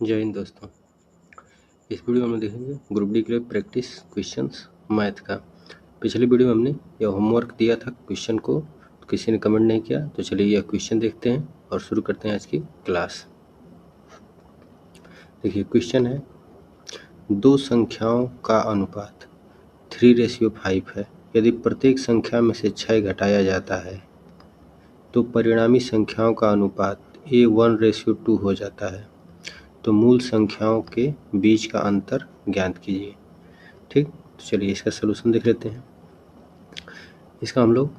जय हिंद दोस्तों। इस वीडियो में हम देखेंगे ग्रुप डी के लिए प्रैक्टिस क्वेश्चंस मैथ का। पिछली वीडियो में हमने यह होमवर्क दिया था क्वेश्चन को, तो किसी ने कमेंट नहीं किया, तो चलिए यह क्वेश्चन देखते हैं और शुरू करते हैं आज की क्लास। देखिए क्वेश्चन है, दो संख्याओं का अनुपात 3:5 है। यदि प्रत्येक संख्या में से 6 घटाया जाता है तो परिणामी संख्याओं का अनुपात a 1:2 हो जाता है। तो मूल संख्याओं के बीच का अंतर ज्ञात कीजिए। ठीक, तो चलिए इसका सलूशन देख लेते हैं। इसका हम लोग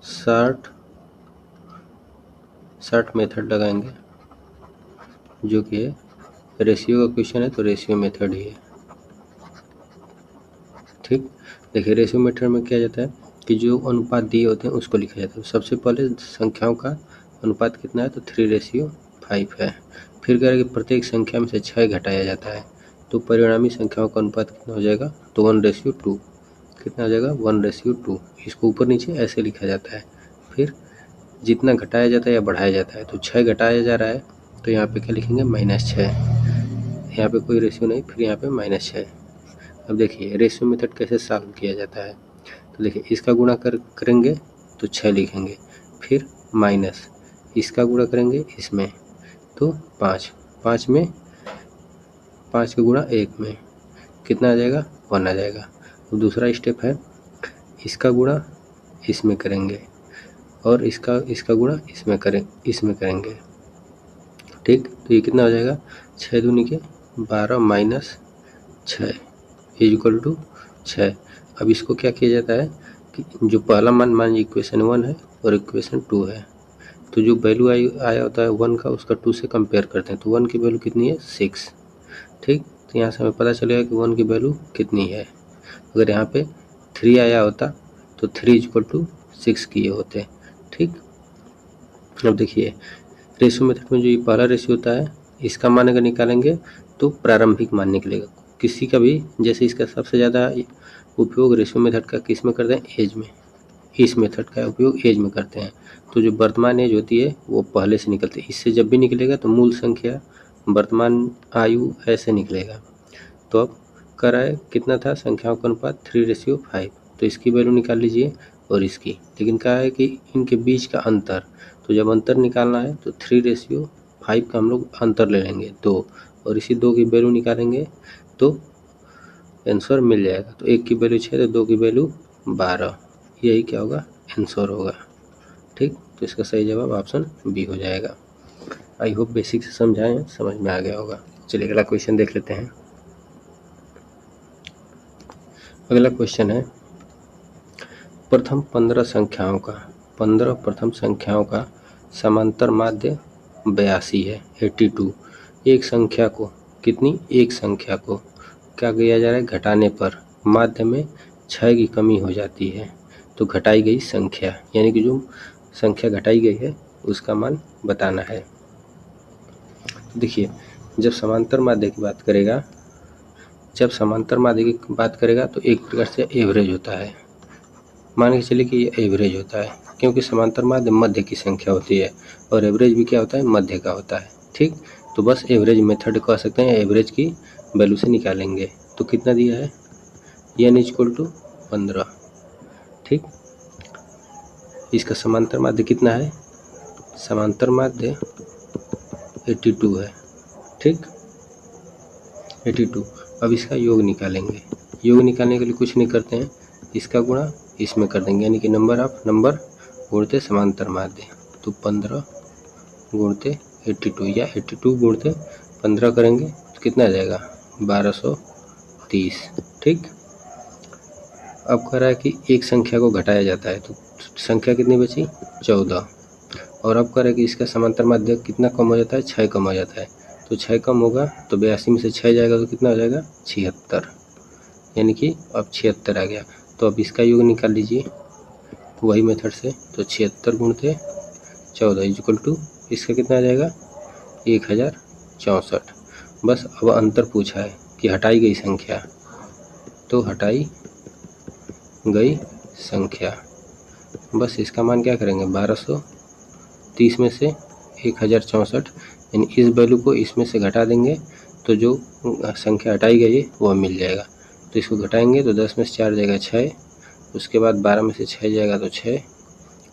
शॉर्ट मेथड लगाएंगे, जो कि है रेशियो का क्वेश्चन है, तो रेशियो मेथड ही है। ठीक, देखिए रेशियो मेथड में क्या जाता है कि जो अनुपात दिए होते हैं उसको लिखा जाता है। सबसे पहले संख्याओं का अनुपात कितना है, तो 3:5 है। फिर कह रहे हैं कि प्रत्येक संख्या में से 6 घटाया जाता है तो परिणामी संख्याओं का अनुपात कितना हो जाएगा, तो 1:2। कितना हो जाएगा, 1:2। इसको ऊपर नीचे ऐसे लिखा जाता है। फिर जितना घटाया जाता है या बढ़ाया जाता है, तो 6 घटाया जा रहा है तो यहाँ पे क्या लिखेंगे, -6। यहाँ पे कोई रेशियो नहीं, फिर यहाँ पे -6। अब देखिए रेशियो मेथड कैसे सॉल्व किया जाता है। तो देखिए इसका गुणा करेंगे तो 6 लिखेंगे, फिर माइनस इसका गुणा करेंगे इसमें तो 5 में 5 का गुणा 1 में कितना आ जाएगा, 1 आ जाएगा। अब दूसरा स्टेप है, इसका गुणा इसमें करेंगे और इसका गुणा इसमें करेंगे। ठीक, तो ये कितना हो जाएगा, 6 दूनी के 12 माइनस 6 इक्वल टू 6। अब इसको क्या किया जाता है कि जो पहला मान इक्वेशन 1 है और इक्वेशन 2 है, तो जो वैल्यू आया होता है 1 का, उसका 2 से कंपेयर करते हैं। तो 1 की वैल्यू कितनी है, 6। ठीक, तो यहाँ से हमें पता चलेगा कि 1 की वैल्यू कितनी है। अगर यहाँ पे 3 आया होता तो 3 = 6 किए होते। ठीक, अब देखिए रेशियो मेथड में जो ये पहला रेशियो होता है, इसका मान अगर निकालेंगे तो प्रारंभिक मान निकलेगा किसी का भी। जैसे इसका सबसे ज़्यादा उपयोग रेशियो मेथड का किस में करते हैं, एज में। इस मेथड का उपयोग एज में करते हैं। तो जो वर्तमान एज होती है वो पहले से निकलती है। इससे जब भी निकलेगा तो मूल संख्या वर्तमान आयु ऐसे निकलेगा। तो अब कर रहा है कितना था संख्याओं का अनुपात, 3:5। तो इसकी वैल्यू निकाल लीजिए और इसकी, लेकिन कहा है कि इनके बीच का अंतर। तो जब अंतर निकालना है तो 3:5 का हम लोग अंतर ले लेंगे 2, और इसी 2 की वैल्यू निकालेंगे तो आंसर मिल जाएगा। तो 1 की वैल्यू 6 तो 2 की वैल्यू 12। यही क्या होगा, आंसर होगा। ठीक, तो इसका सही जवाब ऑप्शन बी हो जाएगा। आई होप बेसिक से समझाएं, समझ में आ गया होगा। चलिए अगला क्वेश्चन देख लेते हैं। अगला क्वेश्चन है, प्रथम 15 संख्याओं का समांतर माध्य 82 है, 82। एक संख्या को क्या किया जा रहा है, घटाने पर माध्य में 6 की कमी हो जाती है। तो घटाई गई संख्या, यानी कि जो संख्या घटाई गई है उसका मान बताना है। देखिए जब समांतर माध्य की बात करेगा तो एक प्रकार से एवरेज होता है। मान के चलिए कि ये एवरेज होता है, क्योंकि समांतर माध्य मध्य की संख्या होती है और एवरेज भी क्या होता है, मध्य का होता है। ठीक, तो बस एवरेज मेथड कह सकते हैं, एवरेज की वैल्यू से निकालेंगे। तो कितना दिया है, n = 15। ठीक, इसका समांतर माध्य कितना है, समांतर माध्य 82 है। ठीक, 82। अब इसका योग निकालेंगे। योग निकालने के लिए कुछ नहीं करते हैं, इसका गुणा इसमें कर देंगे, यानी कि नंबर ऑफ नंबर गुणते समांतर माध्य। तो 15 गुणते 82 या 82 गुणते 15 करेंगे तो कितना आ जाएगा, 1230। ठीक, अब कह रहा है कि एक संख्या को घटाया जाता है, तो संख्या कितनी बची, 14। और अब कह रहा है कि इसका समांतर माध्य कितना कम हो जाता है, 6 कम हो जाता है। तो 6 कम होगा तो 82 में से 6 जाएगा तो कितना हो जाएगा, 76। यानी कि अब 76 आ गया। तो अब इसका योग निकाल लीजिए वही मेथड से। तो 76 गुणते 14 = इसका कितना आ जाएगा, 1064। बस अब अंतर पूछा है कि हटाई गई संख्या, तो हटाई गई संख्या, बस इसका मान क्या करेंगे, 1230 में से 1064 यानी इस वैल्यू को इसमें से घटा देंगे तो जो संख्या हटाई गई है वह मिल जाएगा। तो इसको घटाएंगे तो 10 में से 4 जाएगा 6, उसके बाद 12 में से 6 जाएगा तो 6,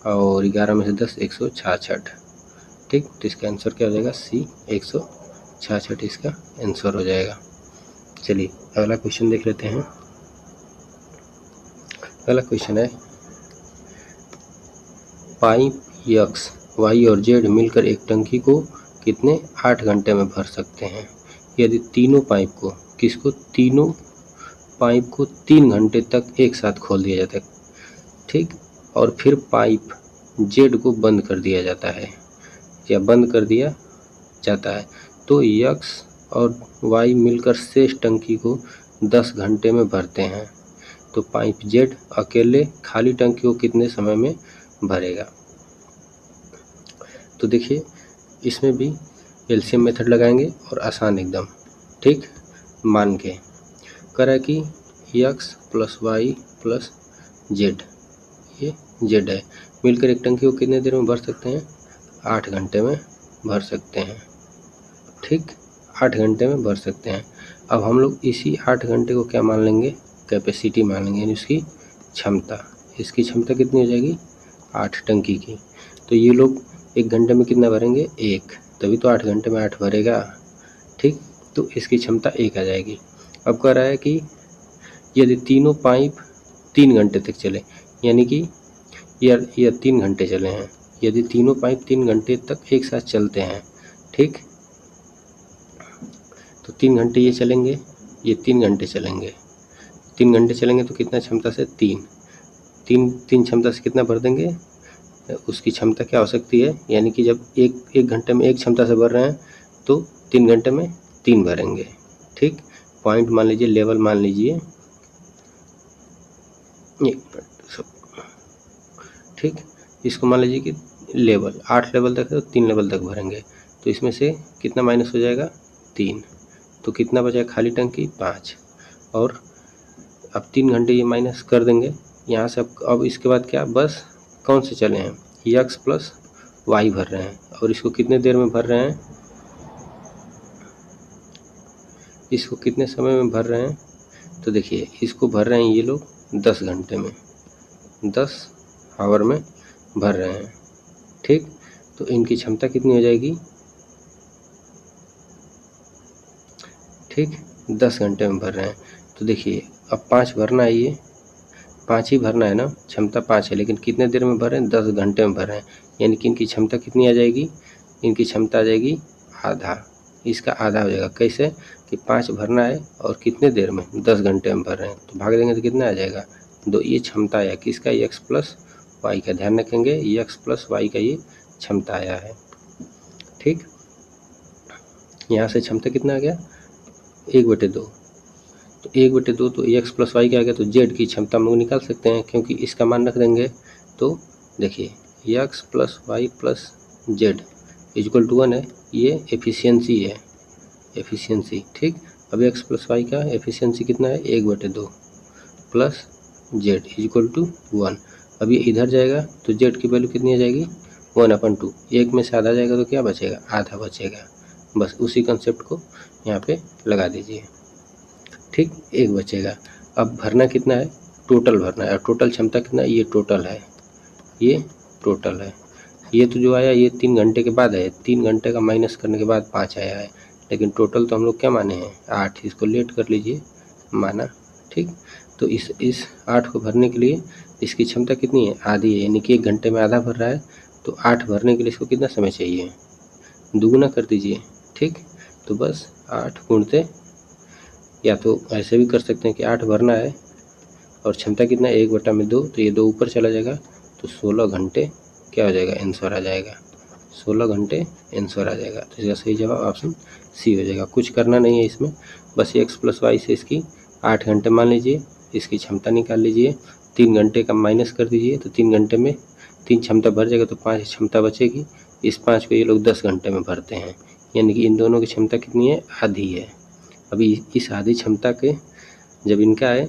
और 11 में से 10 166। ठीक, तो इसका आंसर क्या हो जाएगा? सी 166 इसका आंसर हो जाएगा। चलिए अगला क्वेश्चन देख लेते हैं। अगला क्वेश्चन है, पाइप यक्स वाई और जेड मिलकर एक टंकी को कितने 8 घंटे में भर सकते हैं? यदि तीनों पाइप को तीनों पाइप को 3 घंटे तक एक साथ खोल दिया जाता है, ठीक, और फिर पाइप जेड को बंद कर दिया जाता है या बंद कर दिया जाता है, तो यक्स और वाई मिलकर शेष टंकी को 10 घंटे में भरते हैं, तो पाइप जेड अकेले खाली टंकी को कितने समय में भरेगा? तो देखिए इसमें भी एलसीएम मेथड लगाएंगे और आसान एकदम, ठीक, मान के कह रहा है कि x plus y plus z, ये जेड है, मिलकर एक टंकी को कितने देर में भर सकते हैं? 8 घंटे में भर सकते हैं, ठीक, 8 घंटे में भर सकते हैं। अब हम लोग इसी 8 घंटे को क्या मान लेंगे? कैपेसिटी मान लेंगे, यानी उसकी क्षमता। इसकी क्षमता कितनी हो जाएगी? 8 टंकी की। तो ये लोग 1 घंटे में कितना भरेंगे? 1, तभी तो 8 घंटे में 8 भरेगा, ठीक, तो इसकी क्षमता 1 आ जाएगी। अब कह रहा है कि यदि तीनों पाइप 3 घंटे तक चले, यानी कि यह 3 घंटे चले हैं, यदि तीनों पाइप 3 घंटे तक एक साथ चलते हैं, ठीक, तो 3 घंटे ये चलेंगे, ये 3 घंटे चलेंगे, 3 घंटे चलेंगे तो कितना क्षमता से? 3 क्षमता से कितना भर देंगे? उसकी क्षमता क्या हो सकती है? यानी कि जब एक घंटे में 1 क्षमता से भर रहे हैं तो 3 घंटे में 3 भरेंगे, ठीक। पॉइंट मान लीजिए, लेवल मान लीजिए, ठीक, इसको मान लीजिए कि लेवल 8 लेवल तक है तो 3 लेवल तक भरेंगे, तो इसमें से कितना माइनस हो जाएगा? 3, तो कितना बचेगा खाली टंकी? 5, और अब 3 घंटे ये माइनस कर देंगे यहाँ से। अब इसके बाद क्या, बस कौन से चले हैं? यक्स प्लस वाई भर रहे हैं, और इसको कितने देर में भर रहे हैं? इसको कितने समय में भर रहे हैं? तो देखिए इसको भर रहे हैं ये लोग 10 घंटे में, 10 आवर में भर रहे हैं, ठीक, तो इनकी क्षमता कितनी हो जाएगी? ठीक, 10 घंटे में भर रहे हैं, तो देखिए अब 5 भरना है, ये 5 ही भरना है ना, क्षमता 5 है, लेकिन कितने देर में भर रहे हैं? 10 घंटे में भर रहे हैं, यानी कि इनकी क्षमता कितनी आ जाएगी? इनकी क्षमता आ जाएगी आधा, इसका आधा हो जाएगा। कैसे कि 5 भरना है और कितने देर में? 10 घंटे में भर रहे हैं, तो भाग देंगे तो कितना आ जाएगा? 2। ये क्षमता आया किसका? यक्स प्लस वाई का। ध्यान रखेंगे यक्स प्लस वाई का ये क्षमता आया है, ठीक। यहाँ से क्षमता कितना आ गया? 1/2, तो 1/2 तो एक्स प्लस वाई का आ गया, तो जेड की क्षमता हम लोग निकाल सकते हैं, क्योंकि इसका मान रख देंगे। तो देखिए x plus y plus z equal to 1 है, ये एफिशिएंसी है, एफिशिएंसी, ठीक। अब एक्स प्लस वाई का एफिशिएंसी कितना है? 1/2 प्लस जेड इक्वल टू 1। अब ये इधर जाएगा तो जेड की वैल्यू कितनी आ जाएगी? 1/2। 1 में से आधा जाएगा तो क्या बचेगा? आधा बचेगा। बस उसी कंसेप्ट को यहाँ पे लगा दीजिए, ठीक, 1 बचेगा। अब भरना कितना है? टोटल भरना है, और टोटल क्षमता कितना है? ये टोटल है, ये टोटल है। ये तो जो आया ये 3 घंटे के बाद है, 3 घंटे का माइनस करने के बाद 5 आया है, लेकिन टोटल तो हम लोग क्या माने हैं? 8, इसको लेट कर लीजिए, माना, ठीक। तो इस 8 को भरने के लिए इसकी क्षमता कितनी है? आधी है, यानी कि 1 घंटे में आधा भर रहा है, तो 8 भरने के लिए इसको कितना समय चाहिए? दुगुना कर दीजिए, ठीक। तो बस 8 गुणते, या तो ऐसे भी कर सकते हैं कि 8 भरना है और क्षमता कितना है? 1/2, तो ये 2 ऊपर चला जाएगा, तो 16 घंटे क्या हो जाएगा? आंसर आ जाएगा, 16 घंटे आंसर आ जाएगा। तो इसका सही जवाब ऑप्शन सी हो जाएगा। कुछ करना नहीं है इसमें, बस एक्स प्लस वाई से इसकी 8 घंटे मान लीजिए, इसकी क्षमता निकाल लीजिए, 3 घंटे का माइनस कर दीजिए, तो 3 घंटे में 3 क्षमता भर जाएगा, तो 5 क्षमता बचेगी। इस 5 को ये लोग 10 घंटे में भरते हैं, यानी कि इन दोनों की क्षमता कितनी है? आधी है। अभी इस आधी क्षमता के जब इनका है,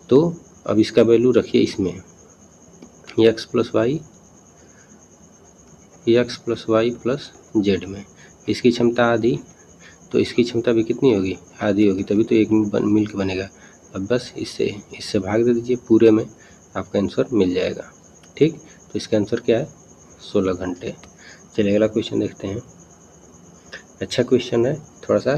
तो अब इसका वैल्यू रखिए इसमें, x plus y plus z में, इसकी क्षमता आधी, तो इसकी क्षमता भी कितनी होगी, आधी होगी, तभी तो 1 मिल के बनेगा। अब बस इससे भाग दे दीजिए, पूरे में आपका आंसर मिल जाएगा। ठीक, तो इसका आंसर क्या है, 16 घंटे। चलिए अगला क्वेश्चन देखते हैं। अच्छा क्वेश्चन है, थोड़ा सा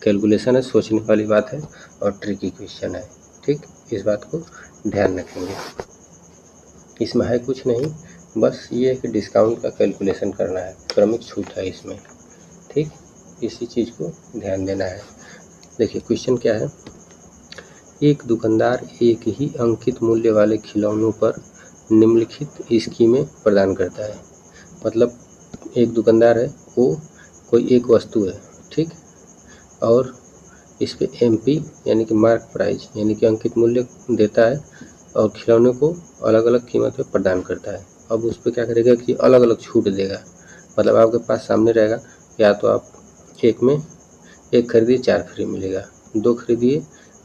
कैलकुलेशन है, सोचने वाली बात है और ट्रिकी क्वेश्चन है। ठीक, इस बात को ध्यान रखेंगे। इसमें है कुछ नहीं, बस ये है कि डिस्काउंट का कैलकुलेशन करना है, क्रमिक छूट है इसमें। ठीक, इसी चीज़ को ध्यान देना है। देखिए क्वेश्चन क्या है, एक दुकानदार एक ही अंकित मूल्य वाले खिलौनों पर निम्नलिखित स्कीमें प्रदान करता है। मतलब एक दुकानदार है, वो कोई एक वस्तु है, ठीक, और इस पे MP यानी कि मार्क प्राइस यानी कि अंकित मूल्य देता है और खिलौने को अलग अलग कीमत पे प्रदान करता है। अब उस पर क्या करेगा कि अलग अलग छूट देगा। मतलब आपके पास सामने रहेगा, या तो आप एक खरीदिए 4 फ्री मिलेगा, 2 खरीदिए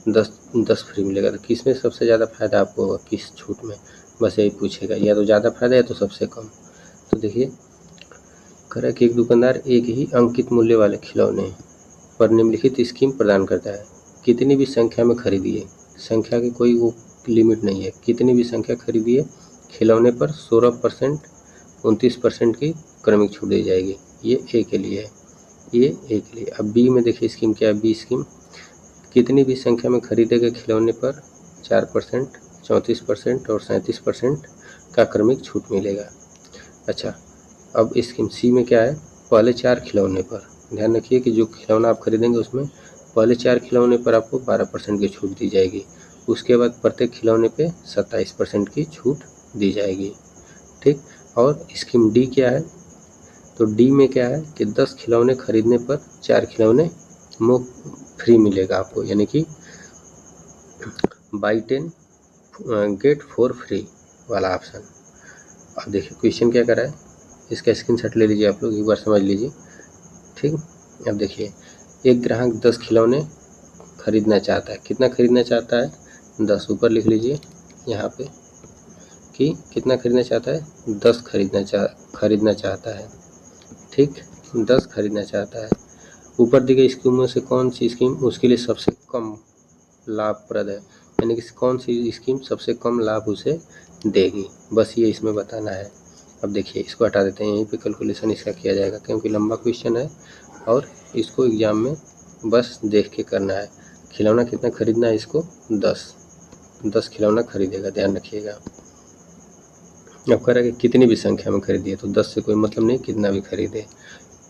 10 फ्री मिलेगा। तो किस में सबसे ज़्यादा फायदा आपको होगा, किस छूट में, बस यही पूछेगा, या तो ज़्यादा फायदा या तो सबसे कम। तो देखिए कह रहा है कि एक दुकानदार एक ही अंकित मूल्य वाले खिलौने पर निम्नलिखित स्कीम प्रदान करता है। कितनी भी संख्या में खरीदिए, संख्या की कोई वो लिमिट नहीं है, कितनी भी संख्या खरीदिए, खिलौने पर 16%, 29% की क्रमिक छूट दी जाएगी। ये ए के लिए है, ये ए के लिए। अब बी में देखिए स्कीम क्या है, बी स्कीम, कितनी भी संख्या में खरीदे गए खिलौने पर 4%, 34% और 37% का क्रमिक छूट मिलेगा। अच्छा, अब स्कीम सी में क्या है, पहले 4 खिलौने पर, ध्यान रखिए कि जो खिलौना आप खरीदेंगे उसमें पहले 4 खिलौने पर आपको 12% की छूट दी जाएगी। उसके बाद प्रत्येक खिलौने पे 27% की छूट दी जाएगी। ठीक, और स्कीम डी क्या है, तो डी में क्या है कि 10 खिलौने खरीदने पर 4 खिलौने मुफ्त फ्री मिलेगा आपको, यानी कि बाई 10 गेट 4 फ्री वाला ऑप्शन। अब देखिए क्वेश्चन क्या कर रहा है, इसका स्क्रीनशॉट ले लीजिए आप लोग, एक बार समझ लीजिए। ठीक, अब देखिए एक ग्राहक 10 खिलौने खरीदना चाहता है, कितना खरीदना चाहता है, 10, ऊपर लिख लीजिए यहाँ पे कि कितना खरीदना चाहता है, 10 खरीदना चाहता है। ठीक, 10 खरीदना चाहता है। ऊपर दी गई स्कीमों से कौन सी स्कीम उसके लिए सबसे कम लाभप्रद है, यानी कि कौन सी स्कीम सबसे कम लाभ उसे देगी, बस ये इसमें बताना है। अब देखिए इसको हटा देते हैं, यहीं पे कैलकुलेशन इसका किया जाएगा क्योंकि लंबा क्वेश्चन है और इसको एग्जाम में बस देख के करना है। खिलौना कितना खरीदना है, इसको 10 खिलौना खरीदेगा, ध्यान रखिएगा। अब कह रहा है कि कितनी भी संख्या में खरीदिए, तो 10 से कोई मतलब नहीं, कितना भी खरीदे।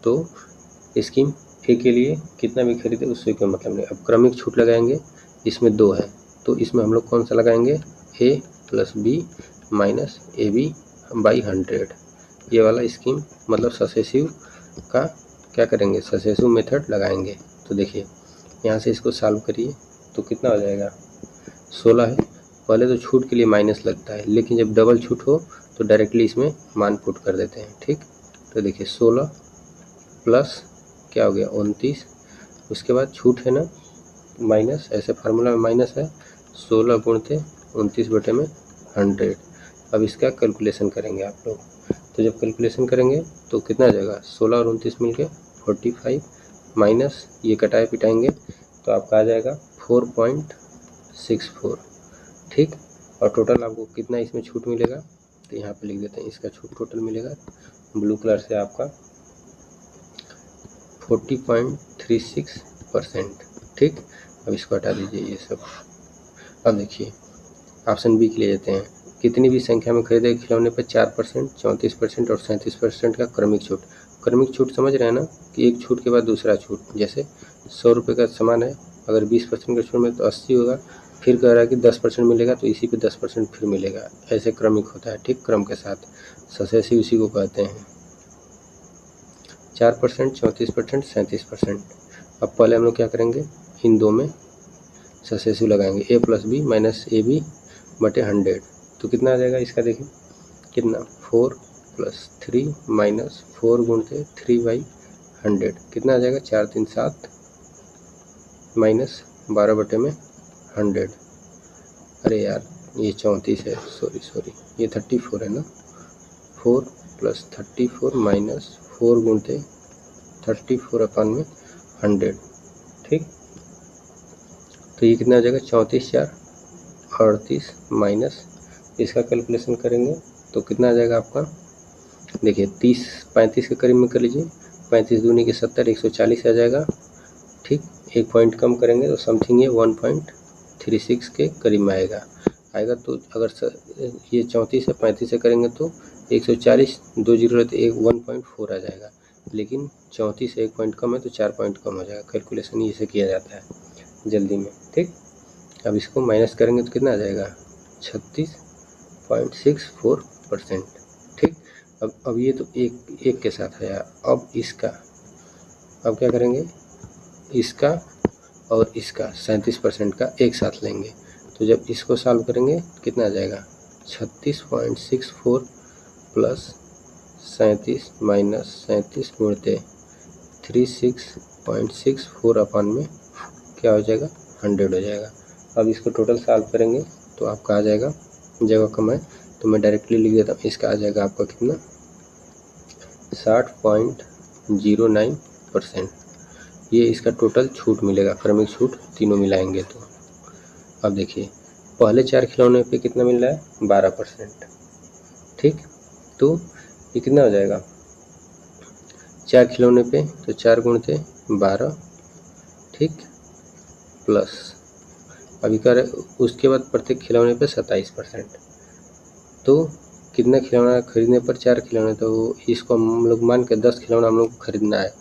तो स्कीम ए के लिए कितना भी खरीदे उससे कोई मतलब नहीं। अब क्रमिक छूट लगाएंगे, इसमें 2 है, तो इसमें हम लोग कौन सा लगाएंगे, A + B - AB बाई 100, ये वाला स्कीम मतलब सक्सेसिव का क्या करेंगे, सक्सेसिव मेथड लगाएंगे। तो देखिए यहाँ से इसको सॉल्व करिए तो कितना हो जाएगा, 16 है। पहले तो छूट के लिए माइनस लगता है, लेकिन जब डबल छूट हो तो डायरेक्टली इसमें मान पुट कर देते हैं। ठीक, तो देखिए 16 प्लस क्या हो गया, 29, उसके बाद छूट है ना माइनस, ऐसे फार्मूला में माइनस है, 16 गुणते 29/100। अब इसका कैलकुलेशन करेंगे आप लोग, तो जब कैलकुलेशन करेंगे तो कितना आ जाएगा, 16 और 29 मिलके 45 माइनस ये कटाए पिटाएंगे तो आपका आ जाएगा 4.64। ठीक, और टोटल आपको कितना इसमें छूट मिलेगा, तो यहाँ पे लिख देते हैं, इसका छूट टोटल मिलेगा ब्लू कलर से आपका 40.36%। ठीक, अब इसको हटा दीजिए ये सब। अब देखिए ऑप्शन बी के लिए जाते हैं, कितनी भी संख्या में खरीदे खिलौने पर 4%, 34% और 37% का क्रमिक छूट। क्रमिक छूट समझ रहे हैं ना, कि एक छूट के बाद दूसरा छूट, जैसे 100 रुपये का सामान है, अगर 20% का छूट में तो 80 होगा, फिर कह रहा है कि 10% मिलेगा तो इसी पे 10% फिर मिलेगा, ऐसे क्रमिक होता है। ठीक, क्रम के साथ सक्सेसिव इसी को कहते हैं। 4%, 34%, 37%। अब पहले हम लोग क्या करेंगे, इन दो में सक्सेसिव लगाएंगे, A + B - AB बटे 100, तो कितना आ जाएगा इसका, देखिए कितना, 4 + 3 - 4 गुणते 3/100 कितना आ जाएगा, 4 3 7 - 12/100। अरे यार ये 34 है, सॉरी ये 34 है ना, 4 + 34 - 4 गुणते 34/100। ठीक, तो ये कितना हो जाएगा 34/4 38 माइनस इसका कैलकुलेशन करेंगे तो कितना आ जाएगा आपका, देखिए 30 35 के करीब में कर लीजिए, 35 दूनी के 70 140 आ जाएगा। ठीक, एक पॉइंट कम करेंगे तो समथिंग ये 1.36 के करीब में आएगा। तो अगर ये 34 से 35 से करेंगे तो 140 2 जीरो रहते 1.4 आ जाएगा, लेकिन 34 से 1 पॉइंट कम है तो 4 पॉइंट कम हो जाएगा। कैलकुलेशन इसे किया जाता है जल्दी में। ठीक, अब इसको माइनस करेंगे तो कितना आ जाएगा 36.64%। ठीक, अब ये तो एक के साथ है। अब इसका अब क्या करेंगे, इसका और इसका 37% का एक साथ लेंगे, तो जब इसको सॉल्व करेंगे कितना आ जाएगा 36.64 प्लस 37 माइनस 37 गुणते 36.64 में क्या हो जाएगा 100 हो जाएगा। अब इसको टोटल सॉल्व करेंगे तो आपका आ जाएगा, जगह कम है तो मैं डायरेक्टली लिख देता हूँ, इसका आ जाएगा आपका कितना 60.09%। ये इसका टोटल छूट मिलेगा, क्रमिक छूट तीनों मिलाएंगे तो। अब देखिए पहले 4 खिलौने पे कितना मिल रहा है 12%। ठीक, तो ये कितना हो जाएगा 4 खिलौने पे तो 4 गुणते 12। ठीक, प्लस अभी कर उसके बाद प्रत्येक खिलौने पे 27%। तो कितना खिलौना खरीदने पर 4 खिलौने, तो इसको हम लोग मान के 10 खिलौना हम लोग को खरीदना है।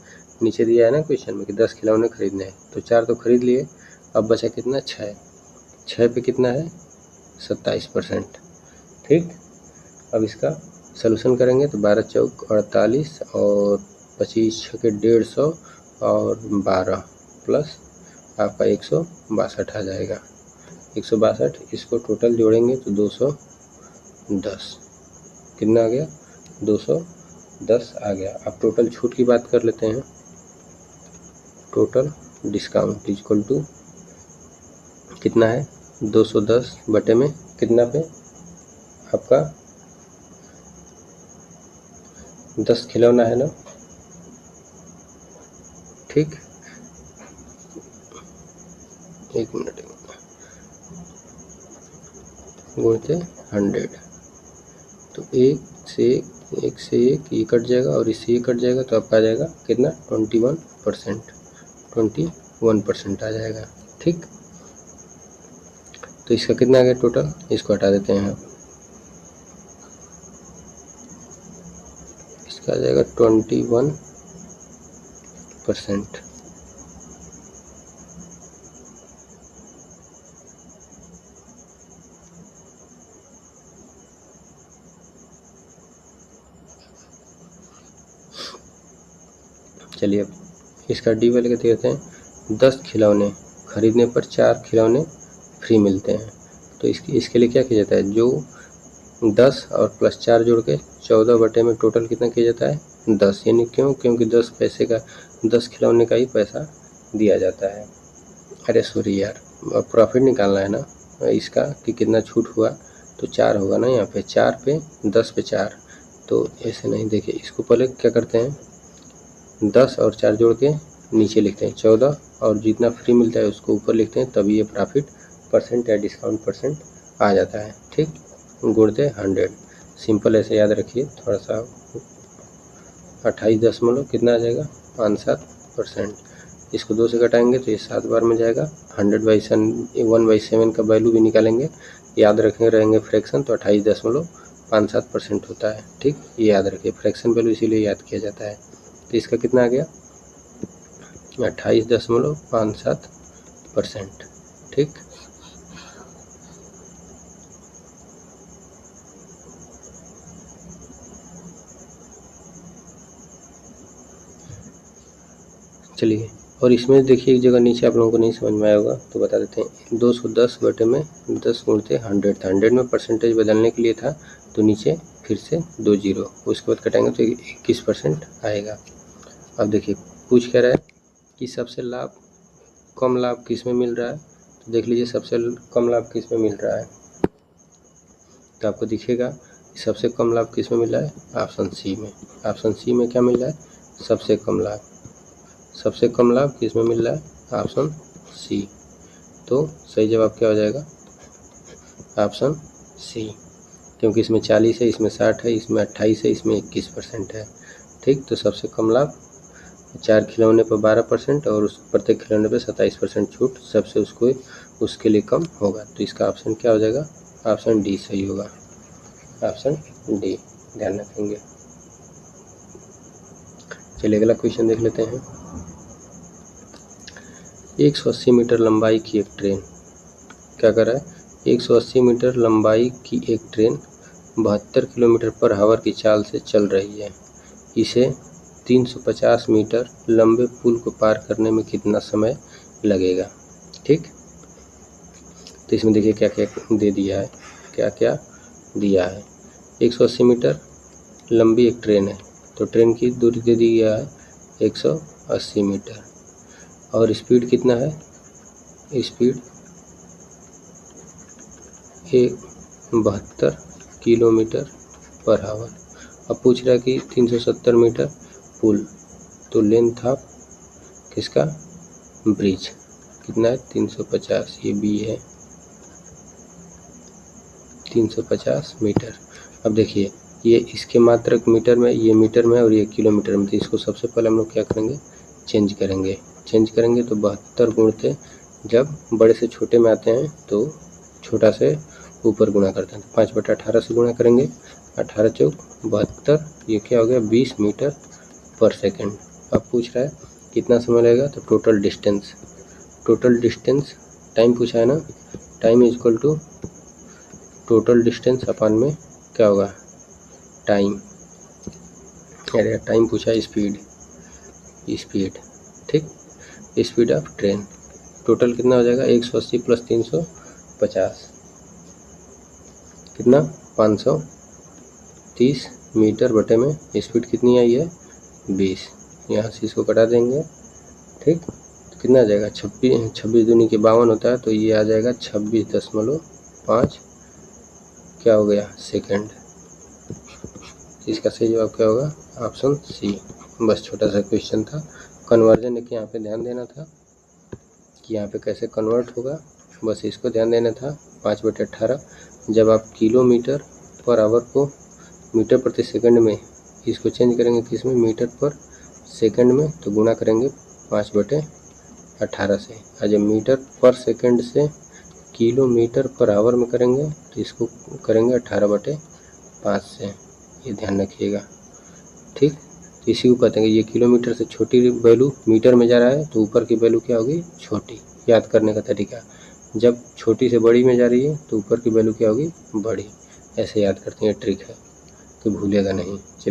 नीचे दिया है ना क्वेश्चन में कि 10 खिलौने खरीदने हैं, तो 4 तो खरीद लिए, अब बचा कितना 6 पे कितना है 27%। ठीक, अब इसका सलूशन करेंगे तो 12 चौक 48 और 25 छके 150 और 12 प्लस आपका 162 आ जाएगा। 162 इसको टोटल जोड़ेंगे तो 210 कितना आ गया 210 आ गया। अब टोटल छूट की बात कर लेते हैं। टोटल डिस्काउंट इक्वल टू कितना है 210 बटे में कितना पे आपका 10 खिलौना है ना। ठीक, एक मिनट गुणते 100, तो एक से एक ये कट जाएगा और इससे ये कट जाएगा तो आपका आ जाएगा कितना 21% आ जाएगा। ठीक, तो इसका कितना आ गया टोटल, इसको हटा देते हैं, इसका आ जाएगा 21%। चलिए अब इसका डी वाले कहते हैं 10 खिलौने खरीदने पर 4 खिलौने फ्री मिलते हैं। तो इसके लिए क्या किया जाता है, जो 10 और प्लस 4 जोड़ के 14 बटे में टोटल कितना किया जाता है 10, यानी क्योंकि 10 पैसे का 10 खिलौने का ही पैसा दिया जाता है। अरे सॉरी यार, प्रॉफिट निकालना है ना इसका कि कितना छूट हुआ, तो 4 होगा ना यहाँ पे, 4 पे 10 पे 4, तो ऐसे नहीं। देखिए इसको पहले क्या करते हैं 10 और 4 जोड़ के नीचे लिखते हैं 14 और जितना फ्री मिलता है उसको ऊपर लिखते हैं, तभी ये प्रॉफिट परसेंट या डिस्काउंट परसेंट आ जाता है। ठीक, गुणते 100, सिंपल ऐसे याद रखिए थोड़ा सा। 28 दशमलव कितना आ जाएगा 57%। इसको 2 से घटाएंगे तो ये 7 बार में जाएगा। 1/7 का वैल्यू भी निकालेंगे, याद रखेंगे रहेंगे फ्रैक्शन, तो 28.57% होता है। ठीक, ये याद रखिए, फ्रैक्शन वैल्यू इसीलिए याद किया जाता है। तो इसका कितना आ गया 28.57%। ठीक, चलिए, और इसमें देखिए एक जगह नीचे आप लोगों को नहीं समझ में आया होगा तो बता देते हैं। 210 बटे में 10 गुणते 100 था, 100 में परसेंटेज बदलने के लिए था, तो नीचे फिर से 2 जीरो, उसके बाद कटाएंगे तो 21% आएगा। अब देखिए पूछ क्या रहा है कि सबसे कम लाभ किस में मिल रहा है, तो देख लीजिए सबसे कम लाभ किस में मिल रहा है, तो आपको दिखेगा सबसे कम लाभ किस में मिल रहा है, ऑप्शन सी में। ऑप्शन सी में क्या मिल रहा है सबसे कम लाभ। सबसे कम लाभ किसमें मिल रहा है? Option C. तो सही जवाब क्या हो जाएगा? ऑप्शन सी, क्योंकि इसमें 40 है, इसमें 60 है, इसमें 28 है, इसमें 21% है। ठीक, तो सबसे कम लाभ 4 खिलौने पर 12% और उस प्रत्येक खिलौने पर 27% छूट, सबसे उसके लिए कम होगा। तो इसका ऑप्शन क्या हो जाएगा? ऑप्शन डी सही होगा। ऑप्शन डी ध्यान रखेंगे। चलिए अगला क्वेश्चन देख लेते हैं। 180 मीटर लंबाई की एक ट्रेन क्या कर रहा है? 180 मीटर लंबाई की एक ट्रेन 72 किलोमीटर पर आवर की चाल से चल रही है। इसे 350 मीटर लंबे पुल को पार करने में कितना समय लगेगा? ठीक, तो इसमें देखिए क्या क्या दे दिया है, क्या क्या दिया है। 180 मीटर लंबी एक ट्रेन है, तो ट्रेन की दूरी दे दी गया है 180 मीटर और स्पीड कितना है? Speed 72 kilometre per hour. अब पूछ रहा है कि 370 मीटर पुल, तो लेंथ ऑफ किसका? ब्रिज कितना है? 350, ये बी है 350 मीटर। अब देखिए ये इसके मात्रक मीटर में, ये मीटर में और ये किलोमीटर में, तो इसको सबसे पहले हम लोग क्या करेंगे? चेंज करेंगे तो 72 गुणते जब बड़े से छोटे में आते हैं तो छोटा से ऊपर गुणा करते हैं, तो 5/18 से गुणा करेंगे, 18 चौक 72, ये क्या हो गया? 20 मीटर पर सेकेंड। अब पूछ रहा है कितना समय लगेगा? तो टोटल डिस्टेंस टाइम पूछा है ना, time is equal to total distance अपन में क्या होगा? टाइम, अरे टाइम पूछा है, स्पीड, ठीक, स्पीड ऑफ ट्रेन। टोटल कितना हो जाएगा? 180 प्लस 350 कितना? 530 मीटर बटे में स्पीड कितनी आई है? 20। यहाँ से इसको कटा देंगे, ठीक, तो कितना आ जाएगा? 26 दूनी के 52 होता है, तो ये आ जाएगा 26.5 क्या हो गया? सेकंड। इसका सही जवाब क्या होगा? Option C. बस छोटा सा क्वेश्चन था, कन्वर्जन एक यहाँ पे ध्यान देना था कि यहाँ पे कैसे कन्वर्ट होगा, बस इसको ध्यान देना था। 5/18 जब आप किलोमीटर पर आवर को मीटर प्रति सेकंड में इसको चेंज करेंगे किसमें? मीटर पर सेकंड में, तो गुणा करेंगे 5/18 से, और जब मीटर पर सेकंड से किलोमीटर पर आवर में करेंगे तो इसको करेंगे 18/5 से, ये ध्यान रखिएगा। ठीक, तो इसी को कहते हैं कि ये किलोमीटर से छोटी वैल्यू मीटर में जा रहा है तो ऊपर की वैल्यू क्या होगी? छोटी। याद करने का तरीका, जब छोटी से बड़ी में जा रही है तो ऊपर की वैल्यू क्या होगी? बड़ी। ऐसे याद करते हैं, ट्रिक है, तो भूलेगा नहीं।